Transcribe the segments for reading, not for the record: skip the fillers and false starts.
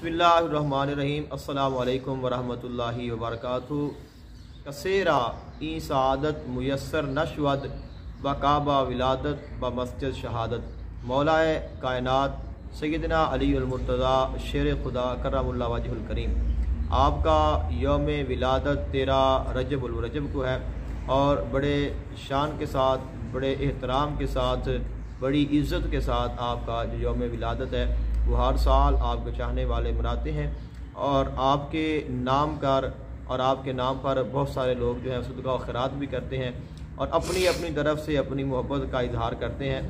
बिस्मिल्लाहिर्रहमानिर्रहीम। अस्सलामु अलैकुम वरहमतुल्लाहि वबरकातुहू। कसेरा ई सआदत मुयस्सर नशवद व काबा विलादत व मस्जिद शहादत। मौलाए कायनात सैयदना अलीउल मुर्तज़ा शेर खुदा करमुल्लाह वजहुल करीम, आपका यौम विलादत 13 रजब को है और बड़े शान के साथ, बड़े एहतराम के साथ, बड़ी इज़्ज़त के साथ आपका जो यौम विलादत है वो हर साल आपके चाहने वाले मनाते हैं। और आपके नाम कर और आपके नाम पर बहुत सारे लोग जो हैं सदका व खैरात भी करते हैं और अपनी अपनी तरफ से अपनी मोहब्बत का इजहार करते हैं।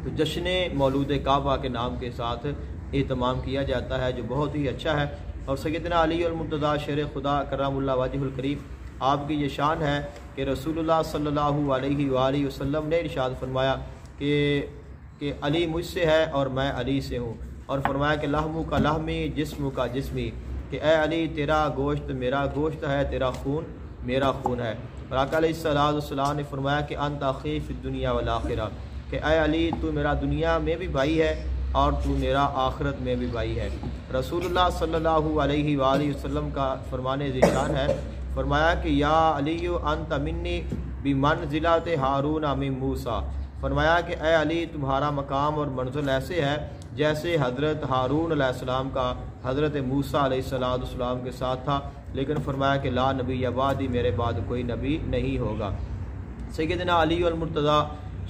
तो जश्न मौलूद काबा के नाम के साथ एहतमाम किया जाता है जो बहुत ही अच्छा है। और सैयदना अलीउल मुर्तज़ा शेर खुदा करमुल्लाह वजहुल करीम, आपकी ये शान है कि रसूलुल्लाह सल्लल्लाहु अलैहि वसल्लम ने इरशाद फरमाया कि अली मुझसे है और मैं अली से हूँ। और फरमाया कि लहमु का लहमी जिस्म का जिस्मी, कि ए अली तेरा गोश्त मेरा गोश्त है, तेरा खून मेरा खून है। और आका अलैहिस्सलाम ने फरमाया कि अंत अखी फिद दुनिया वल आखिरा, कि ए अली तू मेरा दुनिया में भी भाई है और तू मेरा आखिरत में भी भाई है। रसूलुल्लाह सल्लल्लाहु अलैहि वसल्लम का फरमाने ज़िशान है, फरमाया कि या अली अंत मिन्नी बिमंज़िलत हारून मिन मूसा, फरमाया कि ए अली तुम्हारा मकाम और मंजिल ऐसे है जैसे हज़रत हारून अलैहिस्सलाम का हज़रत मूसा अलैहिस्सलाम के साथ था। लेकिन फरमाया कि ला नबी अबादी, मेरे बाद कोई नबी नहीं होगा। सैयदना अलीउल मुर्तज़ा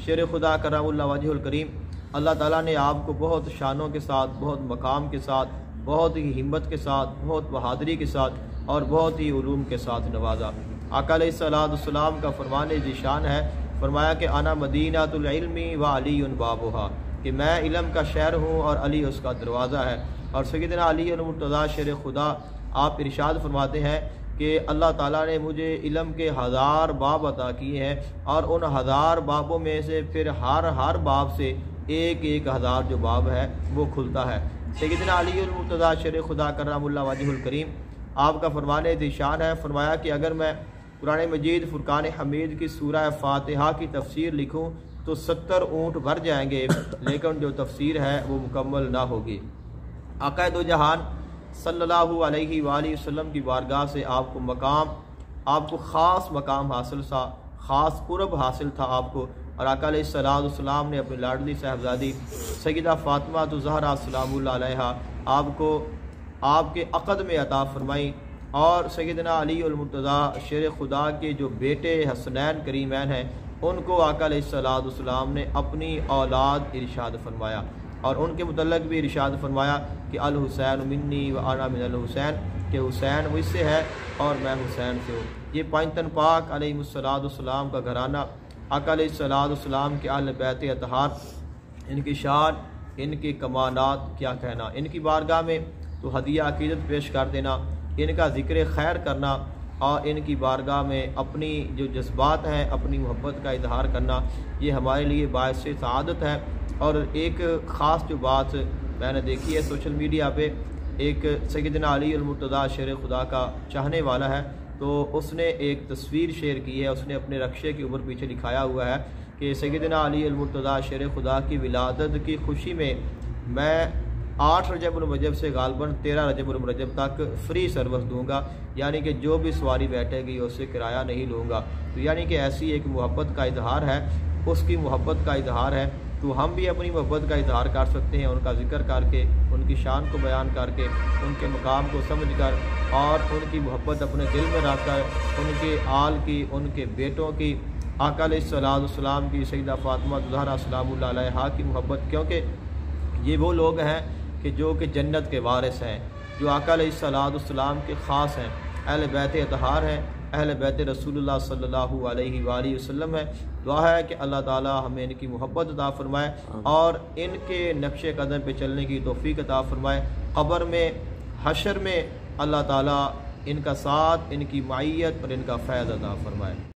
शेर खुदा करमुल्लाह वजहुल करीम, अल्लाह ताला ने आपको बहुत शानों के साथ, बहुत मकाम के साथ, बहुत ही हिम्मत के साथ, बहुत बहादुरी के साथ और बहुत ही उलूम के साथ नवाजा। आका अलैहिस्सलाम का फरमाने ज़िशान है, फरमाया कि आना मदीनातुल इल्मी व अलीयुन बाबुहा, कि मैं इल्म का शहर हूँ और अली उसका दरवाज़ा है। और सैयदना अलीउल मुर्तज़ा शेर खुदा, आप इरशाद फरमाते हैं कि अल्लाह ताला ने मुझे इल्म के 1000 बाब अता किए हैं और उन 1000 बाबों में से फिर हर बाब से एक हज़ार जो बाब है वो खुलता है। सैयदना अलीउल मुर्तज़ा शेर खुदा करमुल्लाह वजहुल करीम, आपका फरमाने ज़िशान है, फरमाया कि अगर मैं कुरान मजीद फुरकान हमीद की सूरह फातिहा की तफसीर लिखूं तो 70 ऊँट भर जाएंगे, लेकिन जो तफसीर है वो मुकम्मल ना होगी। आक़ाए दो जहान सल्लल्लाहु अलैहि वसल्लम की बारगाह से आपको ख़ास मकाम हासिल था, ख़ास कुर्ब हासिल था आपको। और आका अलैहिस्सलाम ने अपनी लाडली साहबजादी सैयदा फ़ातिमा ज़हरा सलामुल्लाह अलैहा आपको आपके अक़द में अता फरमाई। और सैयदना अलीउल मुर्तज़ा शेर खुदा के जो बेटे हसनैन करीमैन हैं उनको आका अलैहिस्सलाम ने अपनी औलाद इरशाद फरमाया और उनके मुतल्लिक़ भी इरशाद फरमाया कि अल हुसैन मिन्नी व अना मिनल हुसैन, कि हुसैन मुझसे है और मैं हुसैन से हूँ। ये पंजतन पाक अलैहिस्सलाम का घराना, आका अलैहिस्सलाम के अहल बैत अतहार, इनकी शान, इनकी कमानात क्या कहना। इनकी बारगाह में तो हदिया अकीदत पेश कर देना, इनका ज़िक्र खैर करना और इनकी बारगाह में अपनी जो जज्बात हैं, अपनी मोहब्बत का इजहार करना, ये हमारे लिए बायस सआदत है। और एक ख़ास जो बात मैंने देखी है सोशल मीडिया पे, एक सैयदना अलीउल मुर्तज़ा शेर खुदा का चाहने वाला है, तो उसने एक तस्वीर शेयर की है। उसने अपने रक्शे के ऊपर पीछे लिखाया हुआ है कि सैयदना अलीउल मुर्तज़ा शेर खुदा की विलादत की खुशी में मैं 8 रजब से गालबन 13 रजब तक फ्री सर्विस दूंगा, यानी कि जो भी सवारी बैठेगी उससे किराया नहीं लूँगा। तो यानी कि ऐसी एक मोहब्बत का इजहार है, उसकी मोहब्बत का इजहार है। तो हम भी अपनी मोहब्बत का इजहार कर सकते हैं, उनका ज़िक्र करके, उनकी शान को बयान करके, उनके मकाम को समझ कर और उनकी मोहब्बत अपने दिल में रख कर, उनके आल की, उनके बेटों की, आका अलैहिस्सलाम की, सैयदा फ़ातिमा ज़हरा सलामुल्लाह अलैहा की मोहब्बत, क्योंकि ये वो लोग हैं कि जो कि जन्नत के वारिस हैं, जो आका अलैहिस्सलाम के ख़ास हैं, अहल बैत अतहार हैं, अहल बैत रसूलुल्लाह सल्लल्लाहु अलैहि वसल्लम है। दुआ है कि अल्लाह ताला हमें इनकी मोहब्बत अता फरमाए और इनके नक्शे कदम पे चलने की तौफीक अता फरमाए। क़ब्र में, हशर में अल्लाह ताला इनका साथ, इनकी माइयत और इनका फैज़ अता फरमाए।